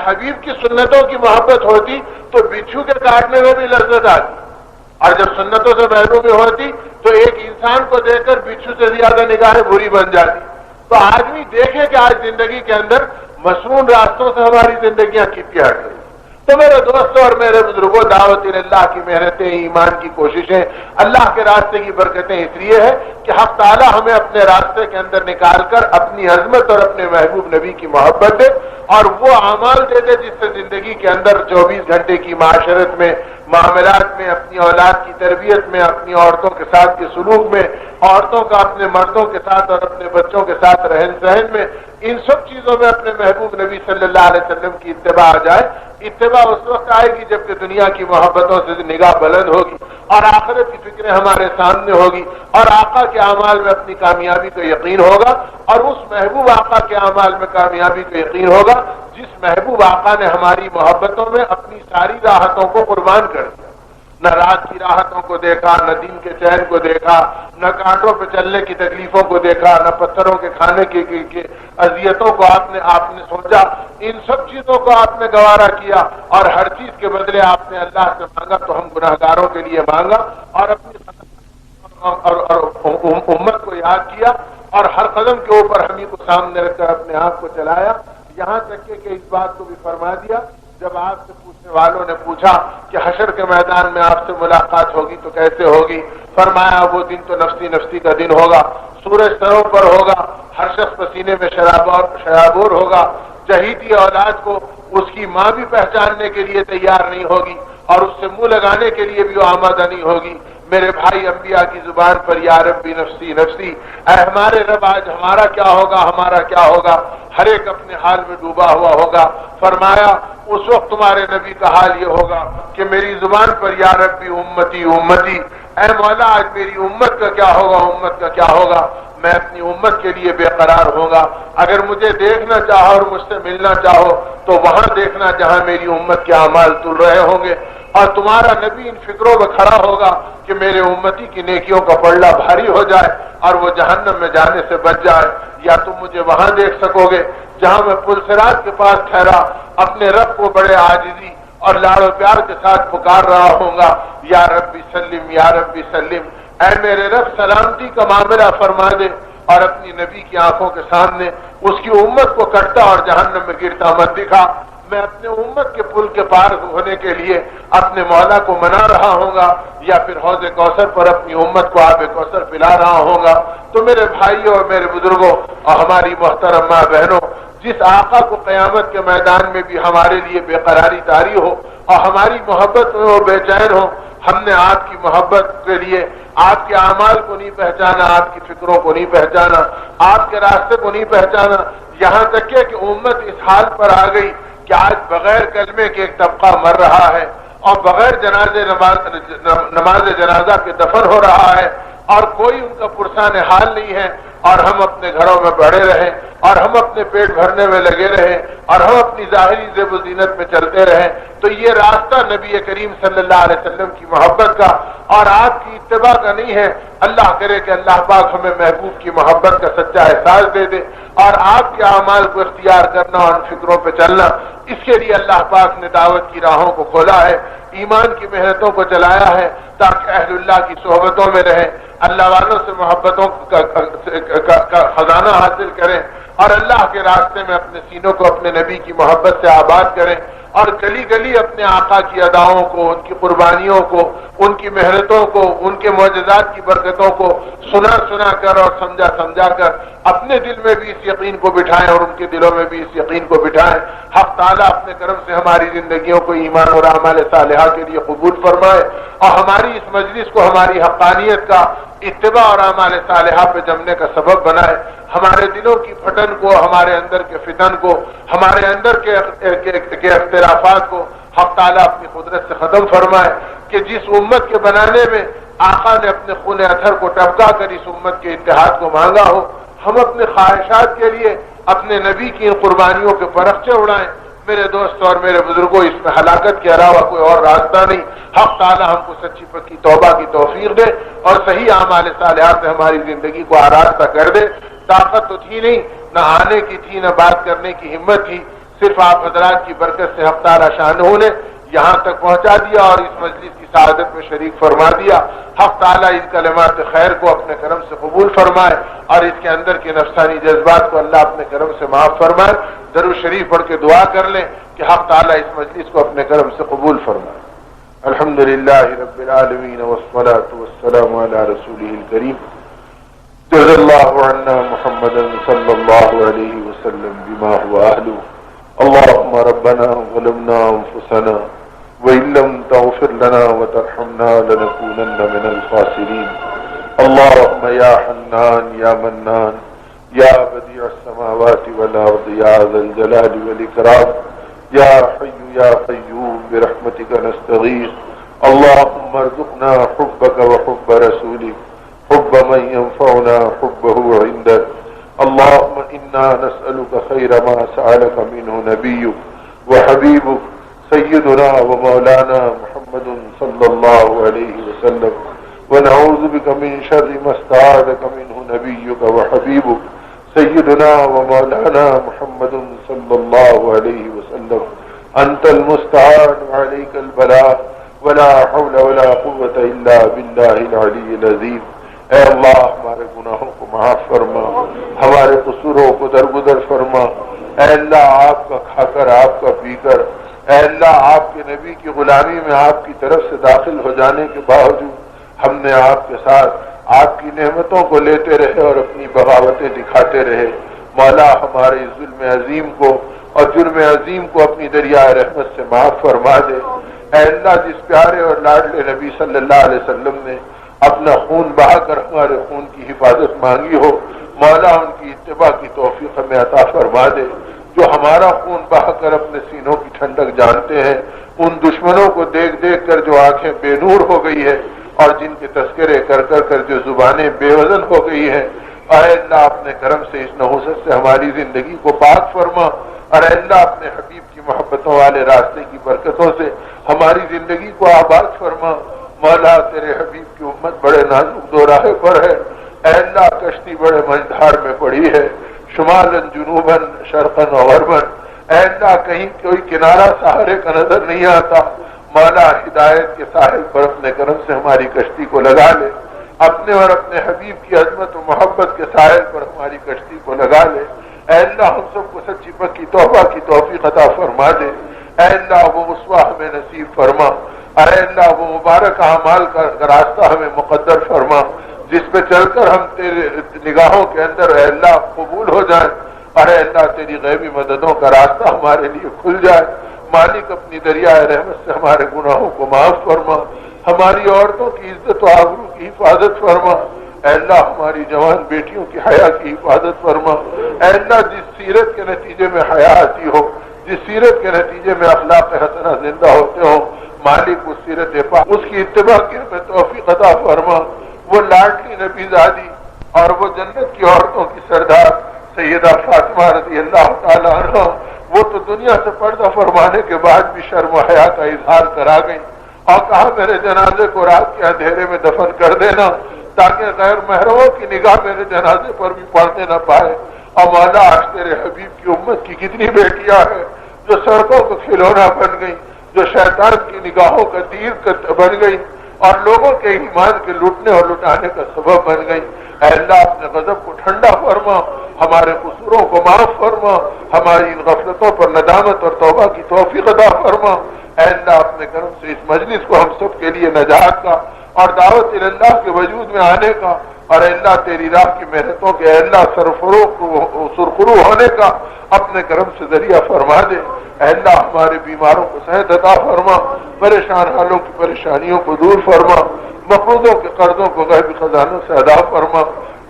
حبیب کی سنتوں کی محبت ہوتی تو بچھو کے کاٹنے میں بھی لذت آتی، اور جب سنتوں سے محرومی ہوتی تو ایک انسان کو دیکھ کر بچھو سے زیادہ نگاہیں بری بن جاتی۔ تو آدمی دیکھے کہ آج زندگی کے اندر مسنون راستوں سے ہماری زندگیاں کتنی ہٹ رہی۔ تو میرے دوستوں اور میرے بزرگوں، دعوت اللہ کی محنتیں، ایمان کی کوششیں، اللہ کے راستے کی برکتیں اس لیے ہے کہ حق تعالیٰ ہمیں اپنے راستے کے اندر نکال کر اپنی عظمت اور اپنے محبوب نبی کی محبت دے، اور وہ اعمال دے دے جس سے زندگی کے اندر 24 گھنٹے کی معاشرت میں، معاملات میں، اپنی اولاد کی تربیت میں، اپنی عورتوں کے ساتھ کے سلوک میں، عورتوں کا اپنے مردوں کے ساتھ اور اپنے بچوں کے ساتھ رہن سہن میں، ان سب چیزوں میں اپنے محبوب نبی صلی اللہ علیہ وسلم کی اتباع آ جائے۔ اتباع اس وقت آئے گی جب کہ دنیا کی محبتوں سے نگاہ بلند ہوگی اور آخرت کی فکریں ہمارے سامنے ہوگی، اور آقا کے اعمال میں اپنی کامیابی کا یقین ہوگا، اور اس محبوب آقا کے اعمال میں کامیابی کا یقین ہوگا جس محبوب آقا نے ہماری محبتوں میں اپنی ساری راحتوں کو قربان کر دیا۔ نہ رات کی راحتوں کو دیکھا، نہ دن کے چین کو دیکھا، نہ کانٹوں پہ چلنے کی تکلیفوں کو دیکھا، نہ پتھروں کے کھانے کی اذیتوں کو آپ نے سوچا۔ ان سب چیزوں کو آپ نے گوارا کیا، اور ہر چیز کے بدلے آپ نے اللہ سے مانگا تو ہم گناہگاروں کے لیے مانگا، اور اپنی امت کو یاد کیا، اور ہر قدم کے اوپر ہم ہی کو سامنے رکھ کر اپنے آپ کو چلایا، یہاں تک کہ اس بات کو بھی فرما دیا جب آپ سے پوچھنے والوں نے پوچھا کہ حشر کے میدان میں آپ سے ملاقات ہوگی تو کیسے ہوگی، فرمایا وہ دن تو نفسی نفسی کا دن ہوگا، سورج سروں پر ہوگا، ہر شخص پسینے میں شرابور ہوگا، جہیدی اولاد کو اس کی ماں بھی پہچاننے کے لیے تیار نہیں ہوگی، اور اس سے منہ لگانے کے لیے بھی وہ آمادہ نہیں ہوگی۔ میرے بھائی، انبیاء کی زبان پر یا ربی نفسی نفسی، اے ہمارے رب آج ہمارا کیا ہوگا، ہمارا کیا ہوگا، ہر ایک اپنے حال میں ڈوبا ہوا ہوگا۔ فرمایا اس وقت تمہارے نبی کا حال یہ ہوگا کہ میری زبان پر یا ربی امتی امتی، اے مولا آج میری امت کا کیا ہوگا، امت کا کیا ہوگا، میں اپنی امت کے لیے بے قرار ہوگا۔ اگر مجھے دیکھنا چاہو اور مجھ سے ملنا چاہو تو وہاں دیکھنا جہاں میری امت کے اعمال تل رہے ہوں گے، اور تمہارا نبی ان فکروں میں کھڑا ہوگا کہ میرے امتی کی نیکیوں کا پلڑا بھاری ہو جائے اور وہ جہنم میں جانے سے بچ جائے، یا تم مجھے وہاں دیکھ سکو گے جہاں میں پل صراط کے پاس ٹھہرا اپنے رب کو بڑے عاجزی اور لاڑ و پیار کے ساتھ پکار رہا ہوں گا، یا ربی سلم یا ربی سلم، اے میرے رب سلامتی کا معاملہ فرما دے، اور اپنی نبی کی آنکھوں کے سامنے اس کی امت کو کٹتا اور جہنم میں گرتا مت دکھا۔ میں اپنے امت کے پل کے پار ہونے کے لیے اپنے مولا کو منا رہا ہوں گا، یا پھر حوض کوثر پر اپنی امت کو آب کوثر پلا رہا ہوں گا۔ تو میرے بھائیوں اور میرے بزرگوں اور ہماری محترم ماں بہنوں، جس آقا کو قیامت کے میدان میں بھی ہمارے لیے بے قراری طاری ہو اور ہماری محبت میں وہ بے چین ہو، ہم نے آپ کی محبت کے لیے آپ کے اعمال کو نہیں پہچانا، آپ کی فکروں کو نہیں پہچانا، آپ کے راستے کو نہیں پہچانا، یہاں تک کہ امت اس حال پر آ گئی کہ آج بغیر کلمے کے ایک طبقہ مر رہا ہے، اور بغیر نماز جنازہ کے دفن ہو رہا ہے، اور کوئی ان کا پرسان حال نہیں ہے، اور ہم اپنے گھروں میں پڑے رہیں، اور ہم اپنے پیٹ بھرنے میں لگے رہیں، اور ہم اپنی ظاہری زیب و زینت میں چلتے رہیں۔ تو یہ راستہ نبی کریم صلی اللہ علیہ وسلم کی محبت کا اور آپ کی اتباع کا نہیں ہے۔ اللہ کرے کہ اللہ پاک ہمیں محبوب کی محبت کا سچا احساس دے دے، اور آپ کے اعمال کو اختیار کرنا اور ان فکروں پہ چلنا، اس کے لیے اللہ پاک نے دعوت کی راہوں کو کھولا ہے، ایمان کی محنتوں کو چلایا ہے، تاکہ اہل اللہ کی صحبتوں میں رہیں، اللہ والوں سے محبتوں کا خزانہ حاصل کریں، اور اللہ کے راستے میں اپنے سینوں کو اپنے نبی کی محبت سے آباد کریں، اور گلی گلی اپنے آقا کی اداؤں کو، ان کی قربانیوں کو، ان کی محنتوں کو، ان کے معجزات کی برکتوں کو سنا کر اور سمجھا کر اپنے دل میں بھی اس یقین کو بٹھائیں اور ان کے دلوں میں بھی اس یقین کو بٹھائیں۔ حق تعالیٰ اپنے کرم سے ہماری زندگیوں کو ایمان اور اعمال صالحہ کے لیے قبول فرمائے، اور ہماری اس مجلس کو ہماری حقانیت کا اتباع اور اعمال صالحہ پہ جمنے کا سبب بنائے، ہمارے دلوں کی پھٹن کو، ہمارے اندر کے فتن کو، ہمارے اندر کے اختلافات کو حق تعالیٰ اپنی قدرت سے ختم فرمائے، کہ جس امت کے بنانے میں آقا نے اپنے خون اطہر کو ٹپکا کر اس امت کے اتحاد کو مانگا ہو، ہم اپنے خواہشات کے لیے اپنے نبی کی ان قربانیوں کے پرخچے اڑائیں۔ میرے دوستوں اور میرے بزرگوں، اس میں ہلاکت کے علاوہ کوئی اور راستہ نہیں۔ حق تعالیٰ ہم کو سچی پکی توبہ کی توفیق دے اور صحیح اعمال صالحہ سے ہماری زندگی کو آراستہ کر دے۔ طاقت تو تھی نہیں، نہ آنے کی تھی، نہ بات کرنے کی ہمت تھی، صرف آپ حضرات کی برکت سے حق تعالی شانہ نے یہاں تک پہنچا دیا اور اس مجلس کی سعادت میں شریک فرما دیا۔ حق تعالی ان کلمات خیر کو اپنے کرم سے قبول فرمائے اور اس کے اندر کے نفسانی جذبات کو اللہ اپنے کرم سے معاف فرمائے۔ درود شریف پڑھ کے دعا کر لیں کہ حق تعالی اس مجلس کو اپنے کرم سے قبول فرمائے۔ الحمدللہ رب العالمین والصلاة والسلام علی رسولہ الکریم جزا اللہ عنا محمدا صلی اللہ علیہ وسلم بما هو اہلہ۔ اللهم ربنا ظلمنا انفسنا وان لم تغفر لنا وترحمنا لنكونن من الخاسرين۔ اللهم يا حنان يا منان يا بديع السماوات والارض يا ذا الجلال والاكرام يا حي يا قيوم برحمتك نستغيث۔ اللهم ارزقنا حبك وحب رسولك، حب من ينفعنا حبه عندك۔ اللهم إنا نسألك خير ما سألك منه نبيك وحبيبك سيدنا ومولانا محمد صلى الله عليه وسلم، ونعوذ بك من شر ما استعاذك منه نبيك وحبيبك سيدنا ومولانا محمد صلى الله عليه وسلم۔ أنت المستعان وعليك البلاغ ولا حول ولا قوة إلا بالله العلي العظيم۔ اے اللہ ہمارے گناہوں کو معاف فرما، ہمارے قصوروں کو درگزر فرما۔ اے اللہ آپ کا کھا کر آپ کا پی کر، اے اللہ آپ کے نبی کی غلامی میں آپ کی طرف سے داخل ہو جانے کے باوجود ہم نے آپ کے ساتھ آپ کی نعمتوں کو لیتے رہے اور اپنی بغاوتیں دکھاتے رہے۔ مولا ہمارے ظلم عظیم کو اور جرم عظیم کو اپنی دریائے رحمت سے معاف فرما دے۔ اے اللہ جس پیارے اور لاڈلے نبی صلی اللہ علیہ وسلم نے اپنا خون بہا کر ہمارے خون کی حفاظت مانگی ہو، مولا ان کی اتباع کی توفیق ہمیں عطا فرما دے۔ جو ہمارا خون بہا کر اپنے سینوں کی ٹھنڈک جانتے ہیں، ان دشمنوں کو دیکھ دیکھ کر جو آنکھیں بے نور ہو گئی ہے اور جن کے تذکرے کر کر کر جو زبانیں بے وزن ہو گئی ہیں، اے اللہ اپنے کرم سے اس نحوست سے ہماری زندگی کو پاک فرما، اور اے اللہ اپنے حبیب کی محبتوں والے راستے کی برکتوں سے ہماری زندگی کو آباد فرما۔ مولا تیرے حبیب کی امت بڑے نازک دو راہے پر ہے، اے اللہ کشتی بڑے مجدھار میں پڑی ہے، شمالاً جنوباً شرقاً و غرباً، اے اللہ کہیں کوئی کنارہ سہارے کا نظر نہیں آتا۔ مولا ہدایت کے ساحل پر اپنے کرم سے ہماری کشتی کو لگا لے، اپنے اور اپنے حبیب کی عظمت و محبت کے ساحل پر ہماری کشتی کو لگا لے۔ اے اللہ ہم سب کو سچی پکی توبہ کی توفیق عطا فرما دے۔ اے اللہ وہ رسوا ہمیں نصیب فرما، اے اللہ وہ مبارک اعمال کا راستہ ہمیں مقدر فرما جس پہ چل کر ہم تیرے نگاہوں کے اندر اے اللہ قبول ہو جائیں، اور اے اللہ تیری غیبی مددوں کا راستہ ہمارے لیے کھل جائے۔ مالک اپنی دریائے رحمت سے ہمارے گناہوں کو معاف فرما، ہماری عورتوں کی عزت و آبرو کی حفاظت فرما۔ اے اللہ ہماری جوان بیٹیوں کی حیا کی حفاظت فرما۔ اے اللہ جس سیرت کے نتیجے میں حیا آتی ہو، جس سیرت کے نتیجے میں اخلاق حسنہ زندہ ہوتے ہوں، مالک اس سیرت پاک اس کی اتباع کی ہمیں توفیق عطا فرما۔ وہ لاڈلی نبی زادی اور وہ جنت کی عورتوں کی سردار سیدہ فاطمہ رضی اللہ تعالی عنہ، وہ تو دنیا سے پردہ فرمانے کے بعد بھی شرم و حیا کا اظہار کرا گئی اور کہا میرے جنازے کو رات کے اندھیرے میں دفن کر دینا تاکہ غیر محرموں کی نگاہ میرے جنازے پر بھی پڑنے نہ پائے۔ اور مولا آج تیرے حبیب کی امت کی کتنی بیٹیاں ہیں جو سڑکوں کو کھلونا بن گئی، جو شیطان کی نگاہوں کا تیر بن گئی اور لوگوں کے ایمان کے لوٹنے اور لٹانے کا سبب بن گئی۔ اے اللہ اپنے غضب کو ٹھنڈا فرما، ہمارے قصوروں کو معاف فرما، ہماری ان غفلتوں پر ندامت اور توبہ کی توفیق عطا فرما۔ اے اللہ اپنے کرم سے اس مجلس کو ہم سب کے لیے نجات کا اور دعوت اللہ کے وجود میں آنے کا، اور اے اللہ تیری راہ کی محنتوں کے اے اللہ سرخرو ہونے کا اپنے کرم سے ذریعہ فرما دے۔ اے اللہ ہمارے بیماروں کو صحت عطا فرما، پریشان حالوں کی پریشانیوں کو دور فرما، مقروضوں کے قرضوں کو غیبی خزانوں سے ادا فرما،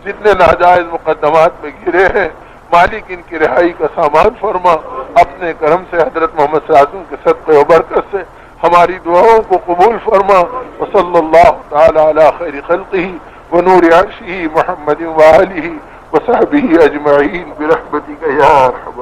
جتنے ناجائز مقدمات میں گرے ہیں مالک ان کی رہائی کا سامان فرما۔ اپنے کرم سے حضرت محمد صلی اللہ علیہ وسلم کے صدقے و برکت سے ہماری دعاؤں کو قبول فرما۔ وصلی اللہ تعالی علی خیر خلقہ ونور عرشہ محمد وآلہ وصحبہ اجمعین برحمتک یا ارحم